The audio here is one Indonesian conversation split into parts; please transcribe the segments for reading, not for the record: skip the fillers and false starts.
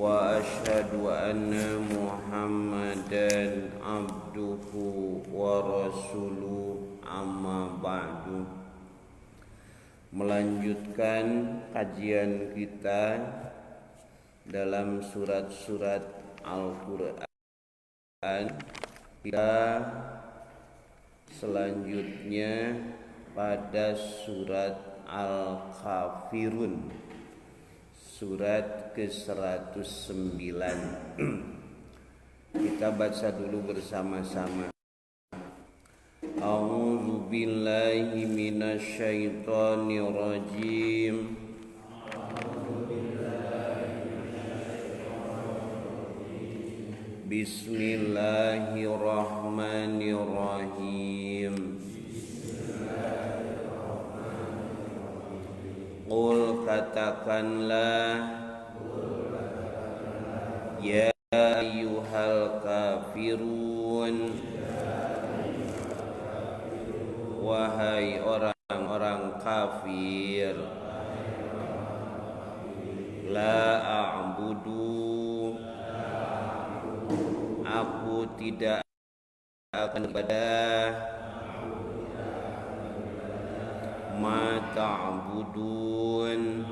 وأشهد أن محمدا عبده ورسوله أما بعد. Melanjutkan kajian kita dalam surat-surat Al-Quran. Kita selanjutnya pada surat Al-Kafirun, surat ke-109. Kita baca dulu bersama-sama. A'udzu billahi minasy syaithanir rajim. Bismillahirrahmanirrahim. Qul katakanlah, ya ayyuhal kafirun, wahai orang-orang kafir, la a'budu, aku tidak akan ibadah, ma ta'budun,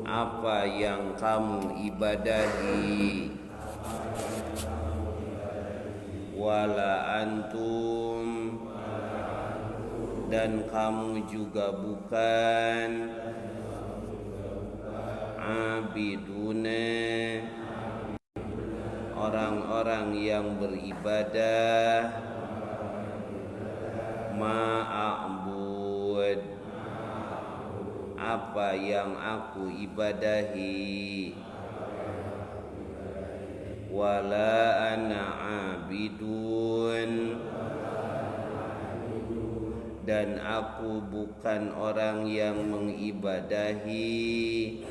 apa yang kamu ibadahi, wala antum, dan kamu juga bukan, abidune, orang-orang yang beribadah, ma'abud, apa yang aku ibadahi, wala ana abidun, dan aku bukan orang yang mengibadahi,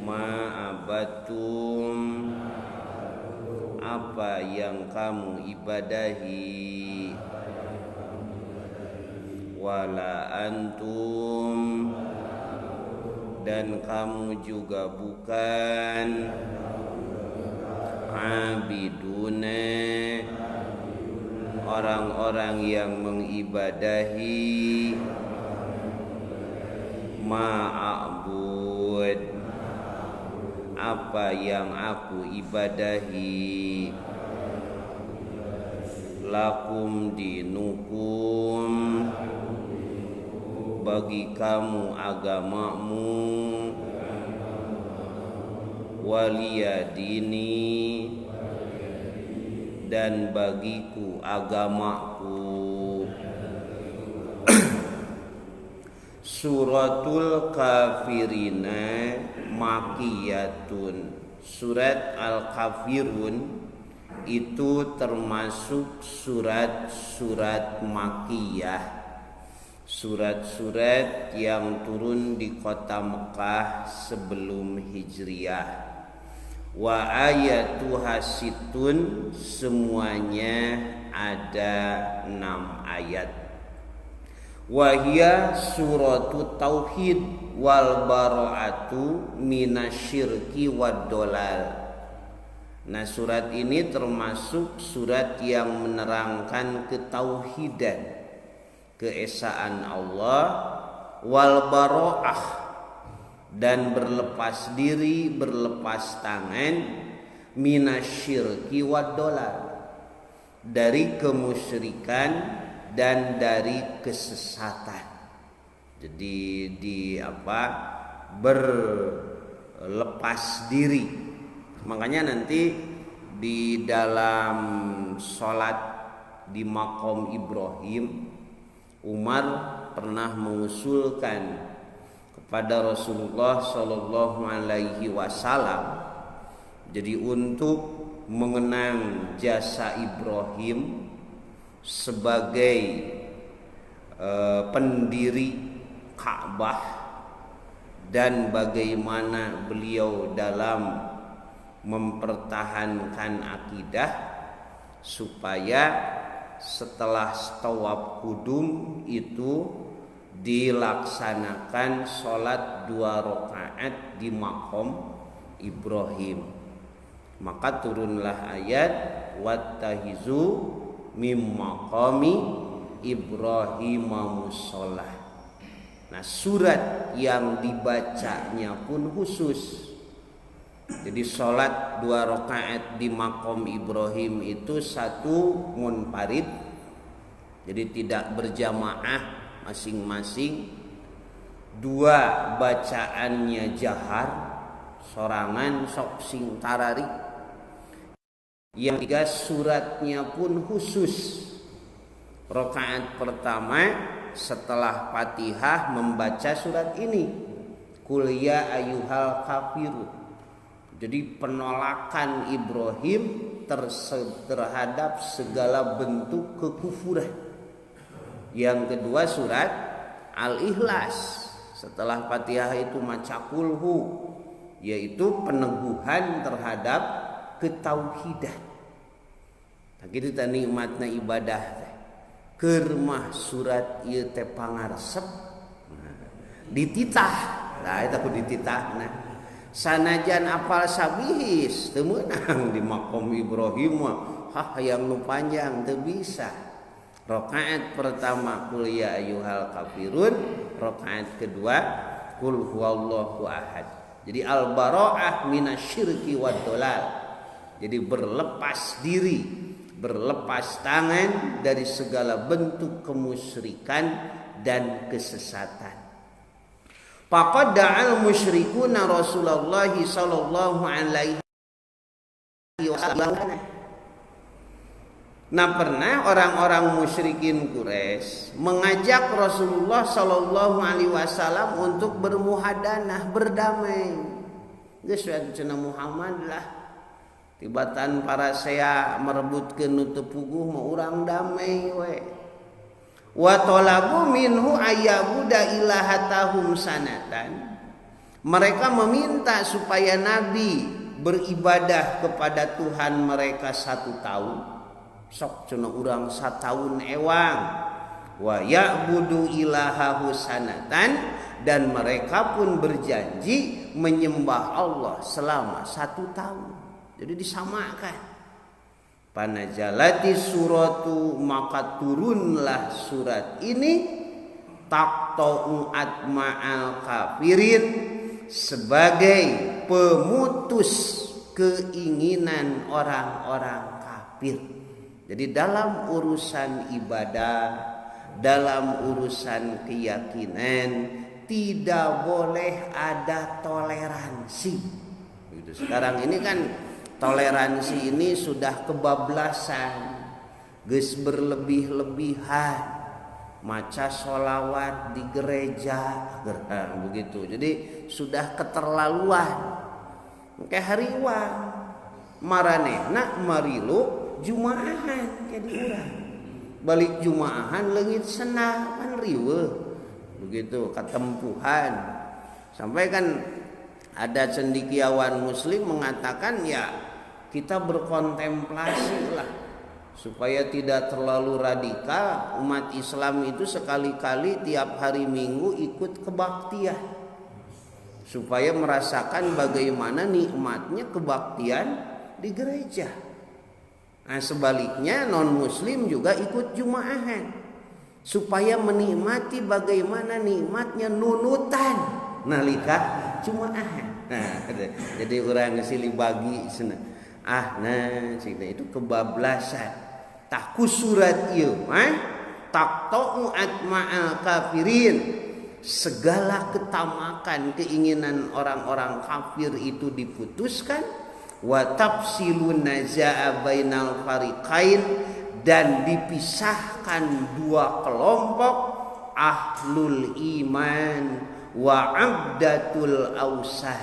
ma'abatum, apa yang kamu ibadahi, wala antum, dan kamu juga bukan, abidune, orang-orang yang mengibadahi, ma'abud, apa yang aku ibadahi, lakum dinukum, bagi kamu agamamu, waliyadini, dan bagiku agamaku. Suratul Kafirina Makiyatun. Surat Al-Kafirun itu termasuk surat-surat Makiyah, surat-surat yang turun di kota Mekah sebelum Hijriah. Wa ayatuha situn, semuanya ada 6 ayat. Wahia suratu tauhid wal bara'atu minasyirki wad dolal. Nah, surat ini termasuk surat yang menerangkan ketauhidan, keesaan Allah, wal bara'ah, dan berlepas diri, berlepas tangan, minasyirki wad dolal, dari kemusyrikan dan dari kesesatan. Jadi berlepas diri. Makanya nanti di dalam sholat di maqam Ibrahim, Umar pernah mengusulkan kepada Rasulullah Shallallahu Alaihi Wasallam, jadi untuk mengenang jasa Ibrahim sebagai pendiri Ka'bah dan bagaimana beliau dalam mempertahankan akidah, supaya setelah tawaf kudum itu dilaksanakan sholat 2 rakaat di maqam Ibrahim. Maka turunlah ayat wattahizu mim maqami Ibrahim musholah. Nah, surat yang dibacanya pun khusus. Jadi sholat 2 rakaat di maqam Ibrahim itu satu munfarid, jadi tidak berjamaah masing-masing. 2 bacaannya jahar, sorangan sok sing tarari. Yang 3 suratnya pun khusus. Rakaat pertama setelah Fatihah membaca surat ini, Qul ya ayyuhal kafirun. Jadi penolakan Ibrahim terhadap segala bentuk kekufuran. Yang kedua surat Al-Ikhlas. Setelah Fatihah itu maca kulhu, yaitu peneguhan terhadap ketauhidan. Nah, gitu tadi nikmatna ibadah teh. Keur mah surat ieu teh pangaresep dititah. Nah, eta ku dititahna. Sanajan apal sabihis teu meunang di maqam Ibrahim mah yang nu panjang teu bisa. Rakaat pertama qul ya ayyuhal kafirun, rakaat kedua qul huwallahu ahad. Jadi al-bara'ah minasyirki wad dhalal. Jadi berlepas diri, berlepas tangan dari segala bentuk kemusyrikan dan kesesatan. Faqad da'al musyrikuna Rasulullah sallallahu alaihi wasallam. Nah, pernah orang-orang musyrikin Quraisy mengajak Rasulullah sallallahu alaihi wasallam untuk bermuhadanah, berdamai. Geus cenah Muhammad lah. Tibatan para saya merebutkeun nu teu puguh mah urang damai we. Wa talabu minhu ayyabuda ilahatahum sanatan. Mereka meminta supaya Nabi beribadah kepada Tuhan mereka 1 tahun. Sok cenah urang 1 tahun ewang. Wa ya'budu ilahahu sanatan, dan mereka pun berjanji menyembah Allah selama 1 tahun. Jadi disamakan. Panajalati suratu, maka turunlah surat ini taqta'u atma'al kafirin, sebagai pemutus keinginan orang-orang kafir. Jadi dalam urusan ibadah, dalam urusan keyakinan tidak boleh ada toleransi. Sekarang ini kan toleransi ini sudah kebablasan, geus berlebih-lebihan, maca sholawat di gereja, begitu. Jadi sudah keterlaluan. Kayak hariwang, maranehna marilu jumaahan jadi urang. Balik jumaahan leungit senang kan riweuh. Begitu katempuhan. Sampai kan ada cendekiawan muslim mengatakan, ya kita berkontemplasi lah supaya tidak terlalu radikal. Umat Islam itu sekali-kali tiap hari Minggu ikut kebaktian supaya merasakan bagaimana nikmatnya kebaktian di gereja. Nah, sebaliknya non muslim juga ikut jumaahan supaya menikmati bagaimana nikmatnya nunutan nalika jumaahan. Nah, jadi orang silih bagi sana. Nah, itu kebablasan. Taku surat ieu taqta'u atma'al kafirin. Segala ketamakan keinginan orang-orang kafir itu diputuskan. Wa tafsilun naza'a bainal fariqain, dan dipisahkan 2 kelompok, ahlul iman wa abdatul ausad,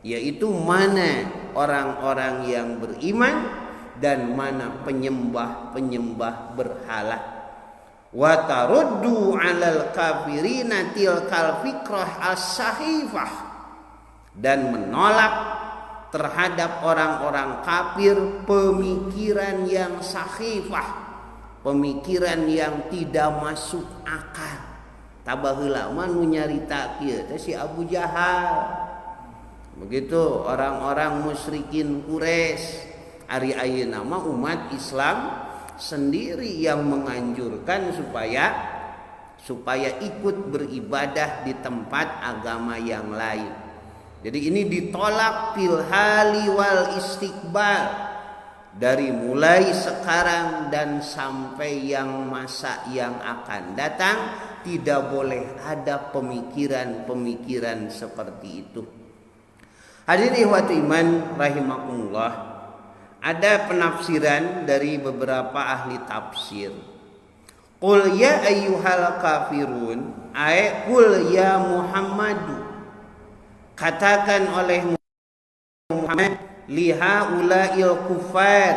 yaitu mana orang-orang yang beriman dan mana penyembah-penyembah berhala. Wa taruddu 'alal kafirina tilkal fikrah as-sahifah, dan menolak terhadap orang-orang kafir pemikiran yang sahifah, pemikiran yang tidak masuk akal. Tabaheula mah nu nyarita kieu teh si Abu Jahal. Begitu orang-orang musyrikin Quraisy. Ari ayeuna mah umat Islam sendiri yang menganjurkan supaya ikut beribadah di tempat agama yang lain. Jadi ini ditolak fil hali wal istiqbal. Dari mulai sekarang dan sampai yang masa yang akan datang tidak boleh ada pemikiran-pemikiran seperti itu. Hadirin ikhwati iman rahimakumullah, ada penafsiran dari beberapa ahli tafsir. Qul ya ayyuhal kafirun, ay qul ya Muhammadu, katakan oleh Muhammad liha ulail kufar,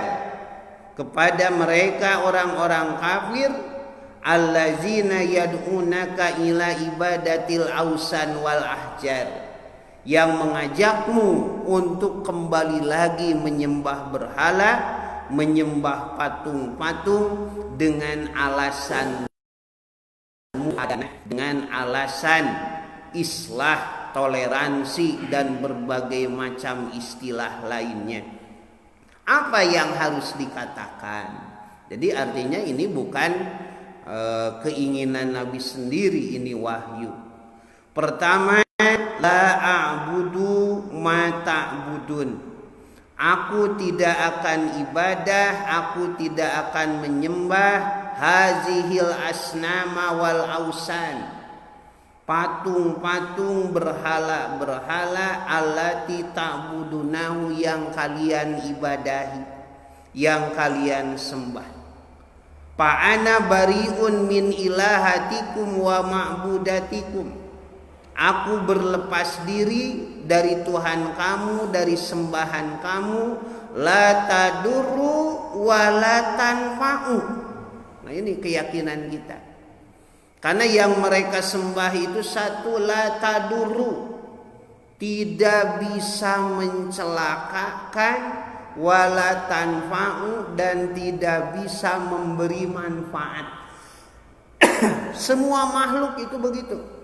kepada mereka orang-orang kafir, allazina yad'unaka ila ibadatil ausan wal ahjar, yang mengajakmu untuk kembali lagi menyembah berhala, menyembah patung-patung dengan alasan islah, toleransi dan berbagai macam istilah lainnya. Apa yang harus dikatakan? Jadi artinya ini bukan keinginan Nabi sendiri, ini wahyu. Pertama, la a'budu ma ta'budun. Aku tidak akan ibadah, aku tidak akan menyembah hazihil asnama wal ausan, patung-patung, berhala-berhala, allati ta'budunahu, yang kalian ibadahi, yang kalian sembah. Fa'ana bari'un min ilahatikum wa ma'budatikum. Aku berlepas diri dari Tuhan kamu, dari sembahan kamu. La tadurru wa la tanfa'u. Nah ini keyakinan kita. Karena yang mereka sembah itu satu, la tadurru, tidak bisa mencelakakan, wala tanfa'u, dan tidak bisa memberi manfaat. Semua makhluk itu begitu.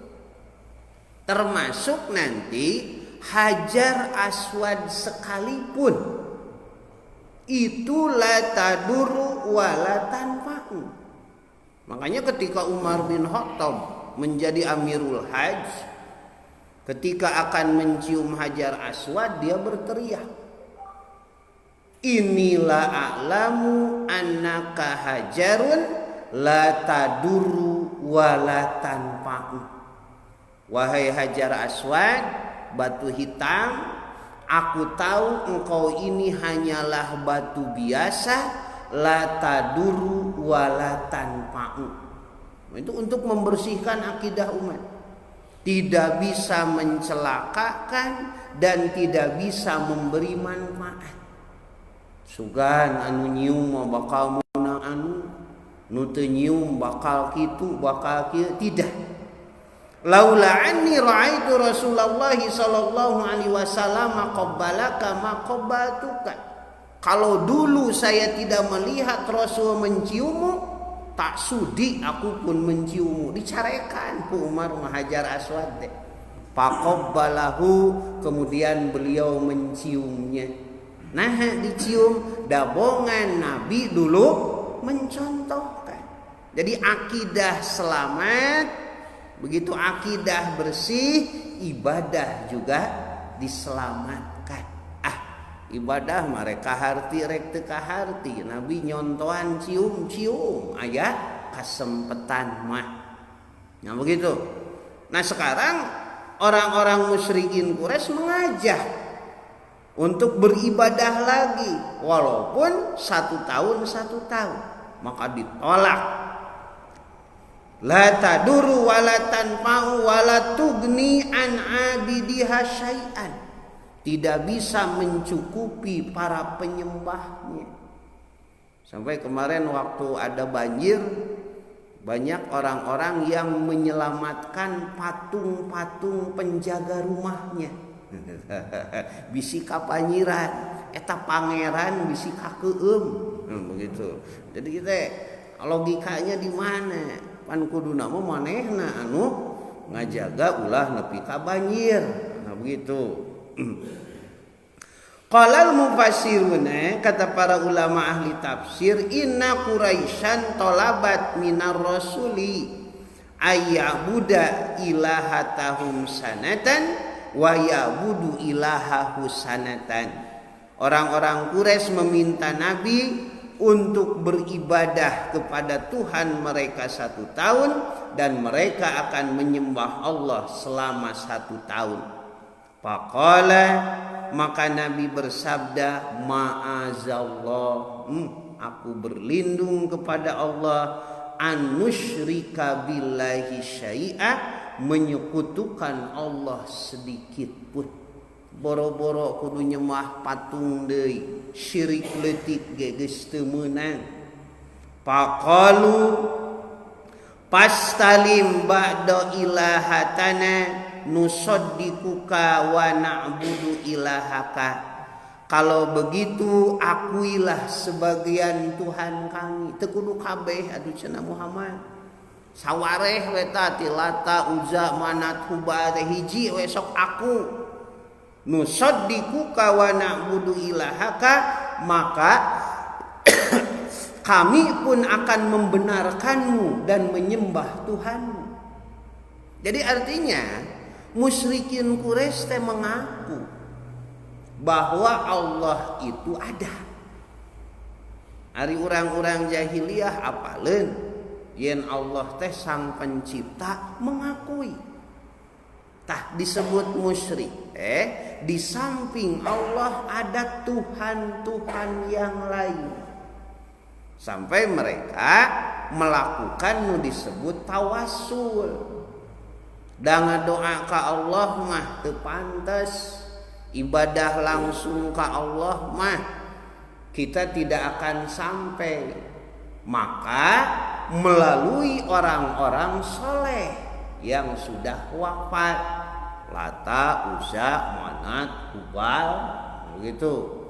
Termasuk nanti Hajar Aswad sekalipun, itu la tadurru wala tanfa'u. Makanya ketika Umar bin Khattab menjadi Amirul Hajj, ketika akan mencium Hajar Aswad, dia berteriak, inilah a'lamu annaka hajarun la tadurru wa la tanfa'u. Wahai Hajar Aswad, batu hitam, aku tahu engkau ini hanyalah batu biasa, la tadurru wa la tanfa'u. Itu untuk membersihkan akidah umat. Tidak bisa mencelakakan dan tidak bisa memberi manfaat. Sugan anu nyium bakal meunang anu, nu teu nyium bakal kitu bakal kieu, tidak. Laula anni ra'aitu Rasulullah sallallahu alaihi wasallam qabbalaka ma qabbaltuka. Kalau dulu saya tidak melihat Rasul menciummu, tak sudi aku pun menciummu. Dicarekan ku Umar Hajar Aswad deh. Faqabbalahu, kemudian beliau menciumnya. Nah, dicium, dabongan Nabi dulu mencontohkan. Jadi akidah selamat, begitu akidah bersih, ibadah juga diselamatkan. Ibadah mereka harti rek teu kaharti, Nabi nyontohan cium-cium aya kasempetan mah. Nah begitu. Nah sekarang orang-orang musyrikin Quraisy mengajak untuk beribadah lagi, walaupun 1 tahun 1 tahun, maka ditolak. La taduru wala tanfa'u wala tugni an abidiha syai'an. Tidak bisa mencukupi para penyembahnya. Sampai kemarin waktu ada banjir, banyak orang-orang yang menyelamatkan patung-patung penjaga rumahnya. Bisi kapanyiran, eta pangeran bisi kakeueum, begitu. Jadi kita logikanya di mana? pan kuduna mah manehna anu ngajaga ulah nepi ka banjir. Nah begitu. Qalal mufassiruna, kata para ulama ahli tafsir, inna Quraisyan talabat minar rasuli ayyabuda ilahatahum sanatan wa yabudu ilahahu sanatan. Orang-orang Quraisy meminta Nabi untuk beribadah kepada Tuhan mereka 1 tahun dan mereka akan menyembah Allah selama 1 tahun. Faqala, maka Nabi bersabda, ma'azallah, aku berlindung kepada Allah, an nusyrika billahi syai'a, menyekutukan Allah sedikit pun. Boro-boro kudu nyembah patung deui, syirik leutik ge geus teu meunang. Faqalu pastalim ba'da ilahatana nusaddikuka wa na'budu ilahaka. Kalau begitu akuilah sebagian Tuhan kami. Teu kudu kabeh atuh cenah Muhammad. Sawareh we ta Lata, Uzza, Manat, Hubal hiji we sok aku. Nusaddikuka wa na'budu ilahaka, maka kami pun akan membenarkanmu dan menyembah Tuhanmu. Jadi artinya musyrikin Quraisy teh mengaku bahwa Allah itu ada. Ari orang-orang jahiliyah apaleun yen Allah teh sang pencipta, mengakui. Tah disebut musyrik. Di samping Allah ada Tuhan-Tuhan yang lain. Sampai mereka melakukan nu disebut tawassul. Da ngadoa ka Allah mah teu pantes, ibadah langsung ka Allah mah kita tidak akan sampai. Maka melalui orang-orang soleh yang sudah wafat, Lata, Uzza, Manat, Hubal, begitu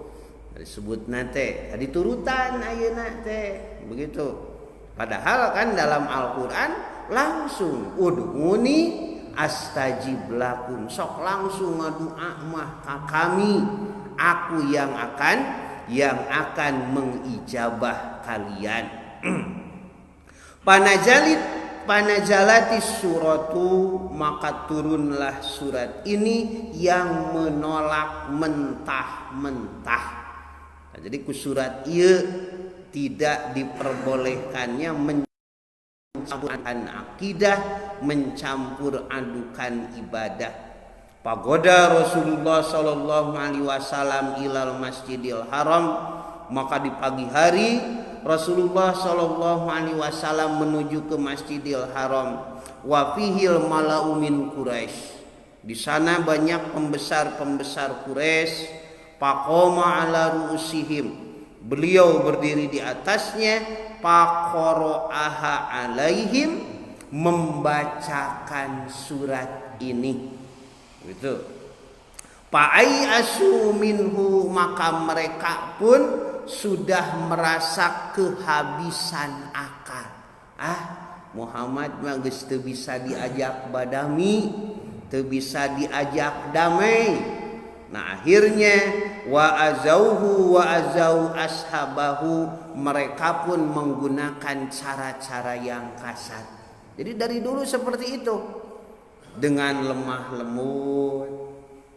disebut nate, diturutan ayeuna teh begitu. Padahal kan dalam Al-Qur'an langsung ud'uni astajib lakum, sok langsung ngadua mah ka kami, aku yang akan mengijabah kalian. Panajalatis suratu, maka turunlah surat ini yang menolak mentah-mentah. Nah, jadi ku surat ieu tidak diperbolehkannya mencampurkan akidah, mencampur adukan ibadah. Pagoda Rasulullah sallallahu alaihi wasallam ilal Masjidil Haram, maka di pagi hari Rasulullah sallallahu alaihi wasallam menuju ke Masjidil Haram. Wa fihil mala'u min Quraisy. Di sana banyak pembesar-pembesar Quraisy. Faqama ala ru'usihim. Beliau berdiri di atasnya, faqara'aha alaihim, membacakan surat ini. Gitu. Fa'ai asu minhu, maka mereka pun sudah merasa kehabisan akal. Muhammad mah geus teu bisa diajak badami, teu bisa diajak damai. Nah akhirnya wa azauhu wa azau ashabahu, mereka pun menggunakan cara-cara yang kasar. Jadi dari dulu seperti itu, dengan lemah lembut,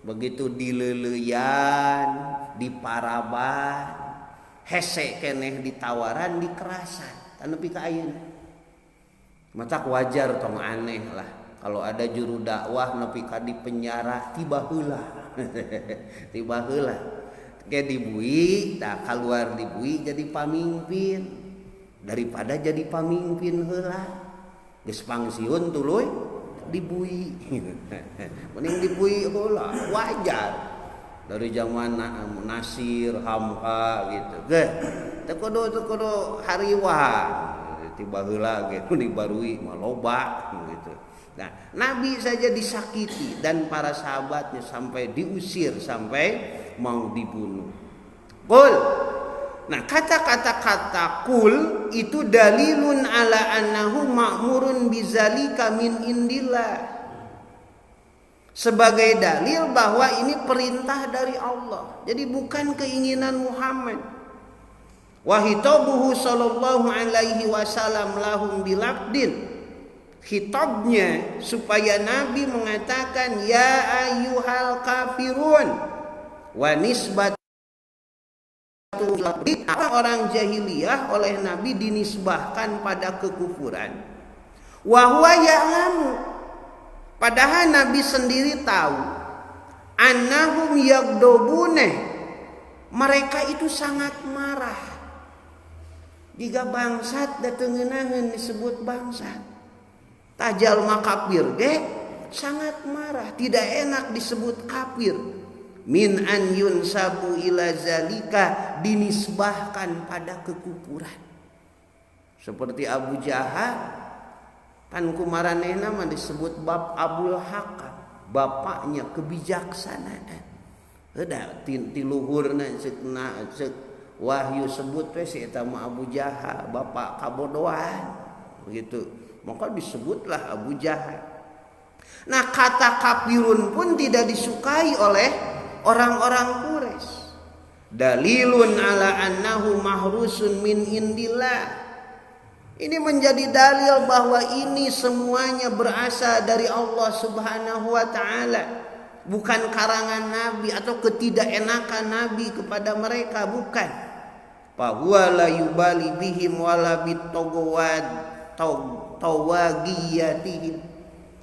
begitu dileleyan, diparaban, hese keneh ditawaran, dikerasan, tanepi ka ayeuna. Matak wajar tong aneh lah kalau ada juru dakwah nepi ka di penjara tiba heula. Tiba heula ge dibui, tah keluar dibui jadi pamimpin daripada jadi pamimpin heula. Geus pangsiun tuluy dibui. Mending dibui heula, wajar. Dari zaman Nasir, Hamka gitu. Ge, teu kudu hariwah. Tiba heula ge dibarui maloba gitu. Nah, Nabi saja disakiti dan para sahabatnya sampai diusir, sampai mau dibunuh. Qul Nah, kata-kata kul itu dalilun ala annahu ma'murun bizalika min indillah. Sebagai dalil bahwa ini perintah dari Allah. Jadi bukan keinginan Muhammad. Wa hitabuhu sallallahu alaihi wasallam lahum bilaqdin. Khitabnya supaya Nabi mengatakan ya ayyuhal kafirun wa nisbat orang jahiliyah oleh Nabi dinisbahkan pada kekufuran. Wa huwa ya'lamu, padahal Nabi sendiri tahu annahum yaghdabuna, mereka itu sangat marah. Jika bangsat datengeunangeun disebut bangsat. Tajal makafir ge sangat marah, tidak enak disebut kafir. Min an yunsabu ila zalika, dinisbahkan pada kekufuran. Seperti Abu Jahal, pan kumaranehna mah disebut bab Abul Hakam, bapaknya kebijaksanaan. Heuda ti luhurna ceuk wahyu sebut we si eta mah Abu Jahal, bapak kabodohan. Begitu. Maka disebutlah Abu Jahal. Nah, kata kafirun pun tidak disukai oleh orang-orang Quraisy. Dalilun ala annahu mahrusun min indillah. Ini menjadi dalil bahwa ini semuanya berasal dari Allah Subhanahu wa taala, bukan karangan Nabi atau ketidakenakan Nabi kepada mereka, bukan. Fa huwa la yubali bihim wala bitogwad tawagiyatihim.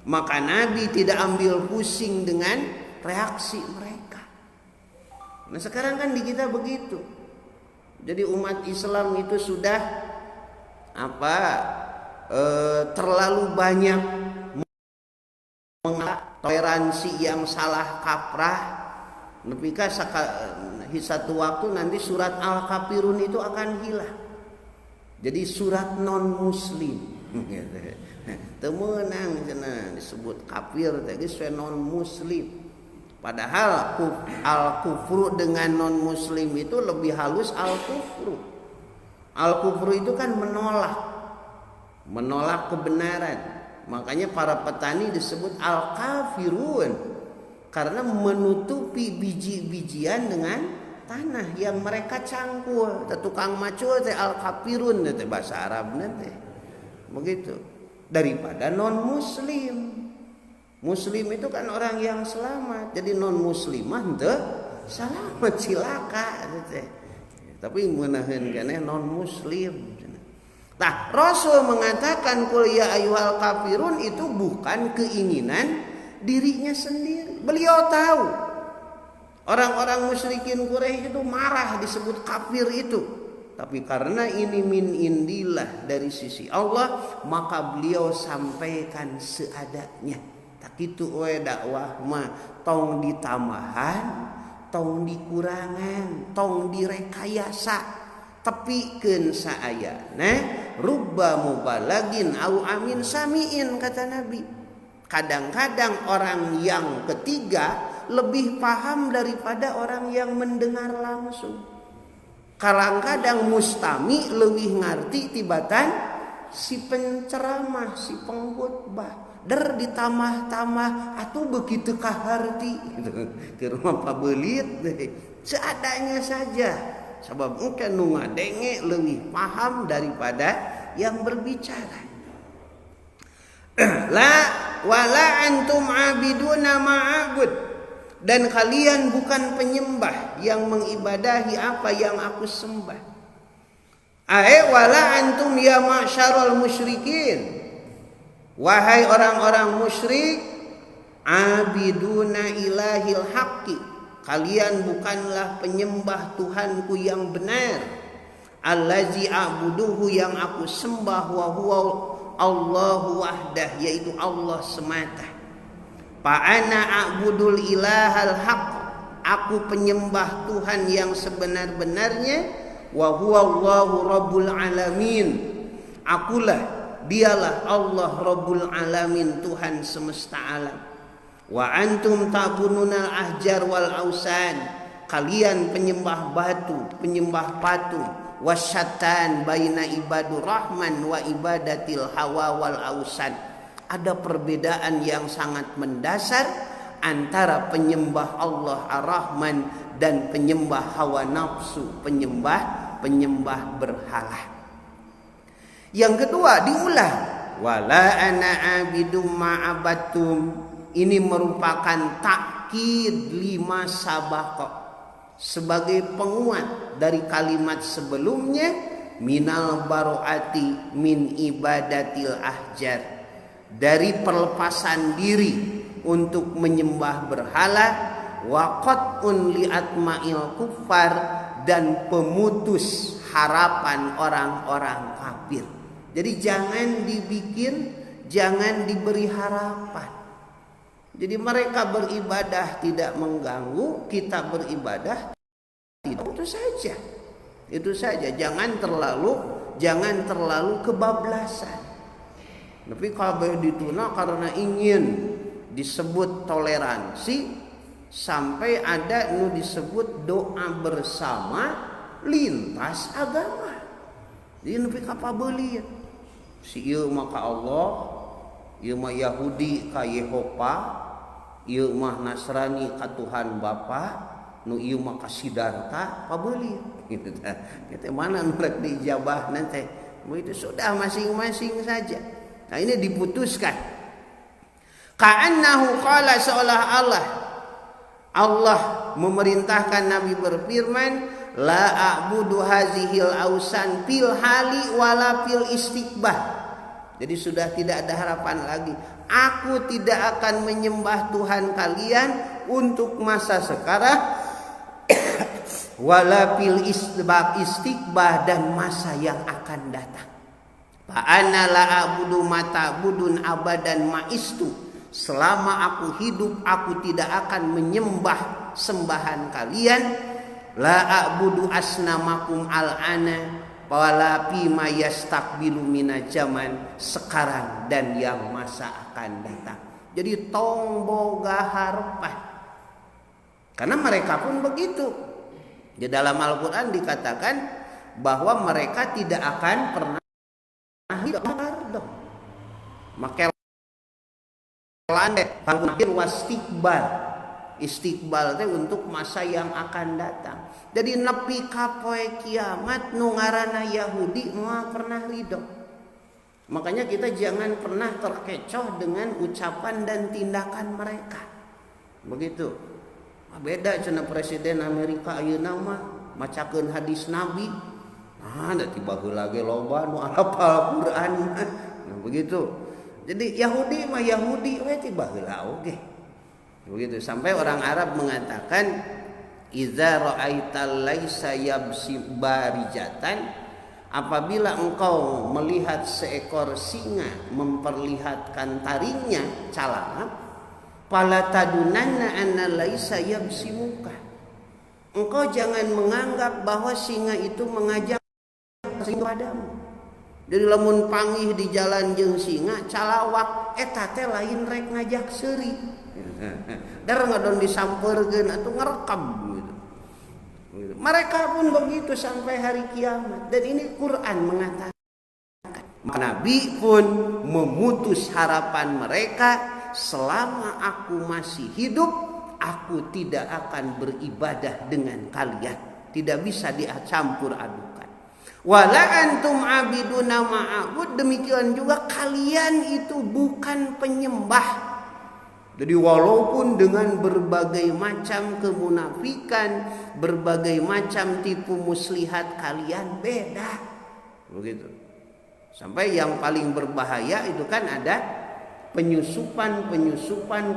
Maka Nabi tidak ambil pusing dengan reaksi mereka. Nah, sekarang kan di kita begitu. Jadi umat Islam itu sudah terlalu banyak toleransi yang salah kaprah. Nepika satu waktu nanti surat Al-Kafirun itu akan hilang. Jadi surat non muslim. Temenang disebut kafir tadi non muslim. Padahal al-kufru dengan non muslim itu lebih halus al-kufru. Al-kufru itu kan menolak kebenaran. Makanya para petani disebut al-kafirun, karena menutupi biji-bijian dengan tanah yang mereka cangkul. Tukang macul teh al-kafirun teh bahasa Arabna teh. Begitu. Daripada non muslim. Muslim itu kan orang yang selamat. Jadi non muslimah teh selamat cilaka teh. Tapi meunaheun keneh non muslim. Nah, Rasul mengatakan qul ya ayyuhal kafirun itu bukan keinginan dirinya sendiri. Beliau tahu orang-orang musyrikin Quraisy itu marah disebut kafir itu. Tapi karena ini min indillah dari sisi Allah, maka beliau sampaikan seadanya. Tak kitu we dakwah mah tong ditamahan, tong dikurangan, tong direkayasa. Tepikeun saayana rubba mubalagin au amin samiin, kata Nabi. Kadang-kadang orang yang ketiga lebih paham daripada orang yang mendengar langsung. Kadang-kadang mustami lebih ngerti tibatan si penceramah, si pengkhotbah. Ditamah-tamah atuh begitu kaharti ke rumah pabelit seadanya saja. Sebab engke nu ngadenge lebih paham daripada yang berbicara. La wala antum abiduna ma'abud, dan kalian bukan penyembah yang mengibadahi apa yang aku sembah. Wala antum ya ma'syarul musyrikin, wahai orang-orang musyrik, abiduna ilahil haqqi, kalian bukanlah penyembah Tuhanku yang benar. Allazi a'buduhu, yang aku sembah, wa huwa Allahu wahdah, yaitu Allah semata. Fa ana a'budul ilahal haqq, aku penyembah Tuhan yang sebenar-benarnya. Wa huwa Allahu rabbul alamin, akulah, dialah Allah rabbul alamin, Tuhan semesta alam. Wa antum ta'bununal ahjar wal ausan, kalian penyembah batu, penyembah patung, wasyatan baina ibadur rahman wa ibadatil hawa wal ausan. Ada perbedaan yang sangat mendasar antara penyembah Allah Ar-Rahman dan penyembah hawa nafsu, penyembah berhala. Yang kedua diulang, wala ana abidum ma'abatum. Ini merupakan takkid lima sabaqa, sebagai penguat dari kalimat sebelumnya, minal baroati min ibadatil ahjar, dari perlepasan diri untuk menyembah berhala, wa qat'un li atma'il kuffar, dan pemutus harapan orang-orang kafir. Jadi jangan dibikin, jangan diberi harapan. Jadi mereka beribadah tidak mengganggu, kita beribadah tidak. Itu saja. Jangan terlalu kebablasan. Tapi kalau dituna karena ingin disebut toleransi, sampai ada nu disebut doa bersama lintas agama. Jadi nepi ka pabeulieun. Si ieu mah ka Allah, ieu mah Yahudi ka Yehova, ieu mah Nasrani ka Tuhan Bapa, nu ieu mah ka Siddhartha, pabeulieun. Gitu tah. Kita mana nu rek dijabah nanti. Itu sudah masing-masing saja. Nah, ini diputuskan. Ka'annahu qala, seolah Allah memerintahkan Nabi berfirman, la a'budu hazihil ausan fil hali wala fil istiqbah. Jadi sudah tidak ada harapan lagi. Aku tidak akan menyembah Tuhan kalian untuk masa sekarang wala fil istiqbah, dan masa yang akan datang. Fa ana la a'budu mata budun abadan ma'istu. Selama aku hidup, aku tidak akan menyembah sembahan kalian. La a'budu asnamakum al-ana wala fima yastakbilu mina zaman, sekarang dan yang masa akan datang. Jadi tong boga harapan. Karena mereka pun begitu. Di dalam Al-Quran dikatakan bahwa mereka tidak akan pernah hidup. Maka istiqbal teh untuk masa yang akan datang. Jadi nepi ka poe kiamat nu ngaranna Yahudi moal pernah ridho. Makanya kita jangan pernah terkecoh dengan ucapan dan tindakan mereka. Begitu. Beda cenah presiden Amerika ayeuna mah macakeun hadis Nabi. Da tiba heula ge loba nu hafal Quran. Nah, begitu. Jadi Yahudi mah Yahudi we tiba heula oge. Begitu, sampai orang Arab mengatakan idza ra'aital laisa yabsibarijatan, apabila engkau melihat seekor singa memperlihatkan taringnya calangap, fala tadunanna anna laisa yabsimuka. Engkau jangan menganggap bahwa singa itu mengajak padamu. Jadi lamun panggih di jalan jeung singa calawak eta teh lain rek ngajak seuri. Dar ngadon disampeurkeun atuh ngerekam gitu. Mereka pun begitu sampai hari kiamat, dan ini Quran mengatakan. Nabi pun memutus harapan mereka, selama aku masih hidup aku tidak akan beribadah dengan kalian, tidak bisa dicampur adukan. Wala antum abiduna ma'abud, demikian juga kalian itu bukan penyembah. Jadi walaupun dengan berbagai macam kemunafikan, berbagai macam tipu muslihat kalian beda. Begitu. Sampai yang paling berbahaya itu kan ada penyusupan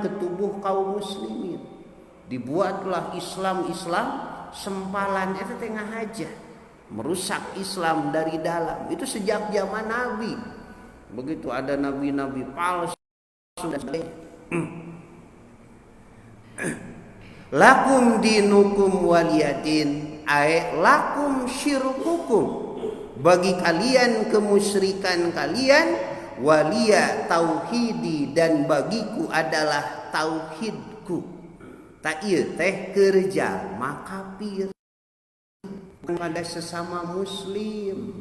ke tubuh kaum muslimin. Dibuatlah Islam sempalan itu tengah aja. Merusak Islam dari dalam. Itu sejak zaman Nabi. Begitu, ada nabi-nabi palsu dan sebagainya. Lakum dinukum waliyadin, ay lakum syirkukum, bagi kalian kemusyrikan kalian, waliya tauhidi, dan bagiku adalah tauhidku. tak ieu teh kerja makafir pada sesama muslim.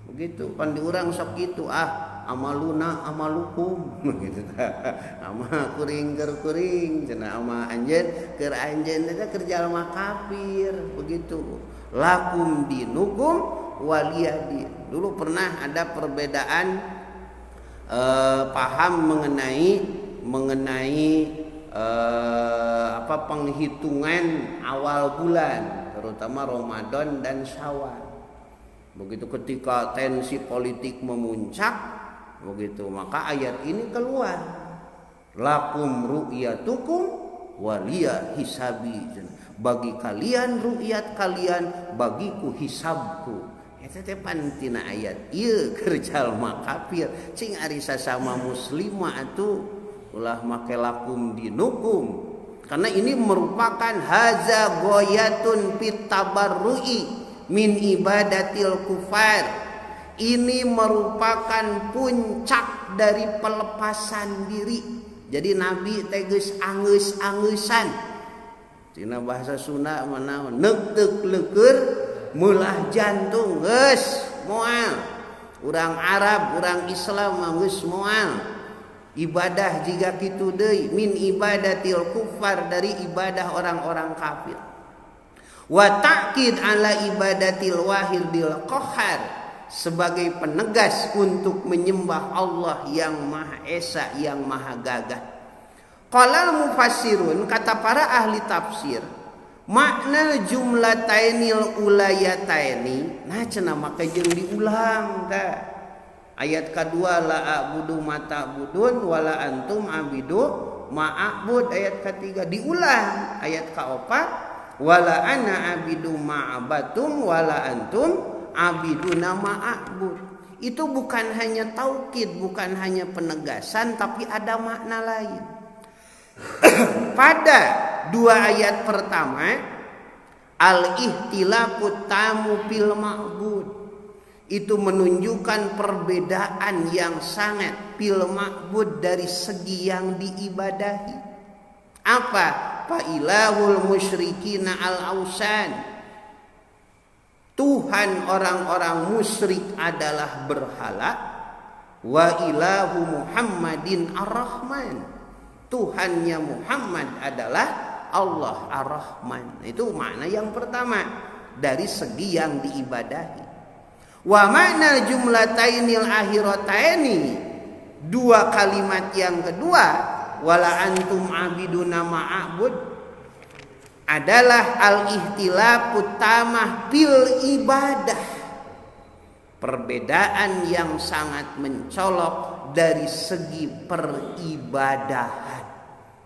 Begitu pan di urang sok kitu amaluna amalukum gitu. Ama kuring keur kuring cenah ama anjeun keur anjeun teh kerja makafir begitu. Lakum dinukum waliyadin. Dulu pernah ada perbedaan paham mengenai penghitungan awal bulan, terutama Ramadan dan Syawal. Begitu ketika tensi politik memuncak, begitu maka ayat ini keluar. Lakum ru'yatukum waliya hisabi. Bagi kalian ru'yat kalian, bagiku hisabku. Eta teh pantina ayat ieu keur jalma kafir. Cing ari sasama muslimah atuh ulah make lakum dinukum. Karena ini merupakan haza goyatun fit tabarru'i min ibadatil kufar. Ini merupakan puncak dari pelepasan diri. Jadi Nabi teh geus angeus-angeusan. Tina bahasa Sunda manaon neuk-neuk leukeur meulah jantung geus moal. Urang Arab, urang Islam mah geus moal. Ibadah jiga kitu deui min ibadatil kufar, dari ibadah orang-orang kafir. Wa ta'kid ala ibadatil wahidil qahhar, sebagai penegas untuk menyembah Allah yang Maha Esa, yang Maha Gagah. Qalal mufassirun, kata para ahli tafsir, makna jumlatainil ulayataini, nah cenah make jeung diulang tah. Ayat kedua la a'budu mata budun wala antum abidu ma'abud. Ayat ketiga diulang. Ayat keempat wala ana abidu ma'abatum wala antum abiduna ma'abud. Itu bukan hanya taukid, bukan hanya penegasan, tapi ada makna lain. Pada dua ayat pertama al-ihtilafut tamu fil ma'bud, itu menunjukkan perbedaan yang sangat fil ma'bud, dari segi yang diibadahi. Apa? Fa ilahul musyrikina al-ausan, Tuhan orang-orang musyrik adalah berhala. Wa ilahu Muhammadin ar-Rahman, Tuhannya Muhammad adalah Allah ar-Rahman. Itu makna yang pertama dari segi yang diibadahi. Wa makna jumlatainil akhirataini, dua kalimat yang kedua wala antum abiduna ma'abud, adalah al-ihtilafut tamah bil ibadah, perbedaan yang sangat mencolok dari segi peribadahan.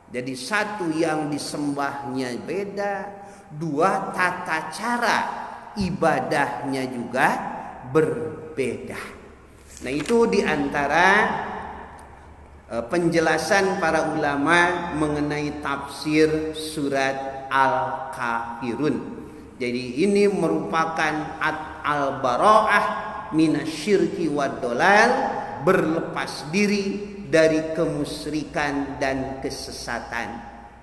Jadi satu yang disembahnya beda, dua tata cara ibadahnya juga berbeda. Nah itu diantara penjelasan para ulama mengenai tafsir surat Al-Kafirun. Jadi ini merupakan al-bara'ah minasyirki wad dolal, berlepas diri dari kemusyrikan dan kesesatan.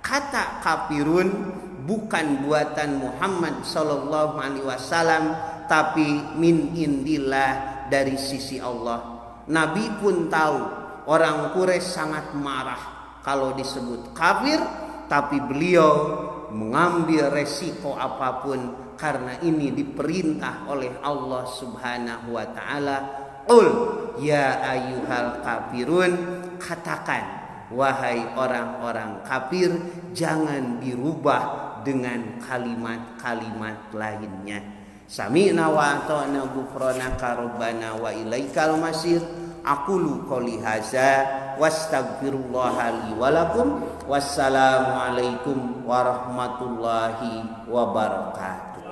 Kata kafirun bukan buatan Muhammad sallallahu alaihi wasallam, tapi min indillah, dari sisi Allah. Nabi pun tahu orang Quraisy sangat marah kalau disebut kafir, tapi beliau mengambil resiko apapun karena ini diperintah oleh Allah Subhanahu wa taala. Qul ya ayyuhal kafirun, katakan wahai orang-orang kafir, jangan dirubah dengan kalimat-kalimat lainnya. Sami'na wa ata'na ghufranaka rabbana wa ilaikal masir. Aqulu qouli hadza wastaghfirullaha li wa lakum. Wassalamu alaikum warahmatullahi wabarakatuh.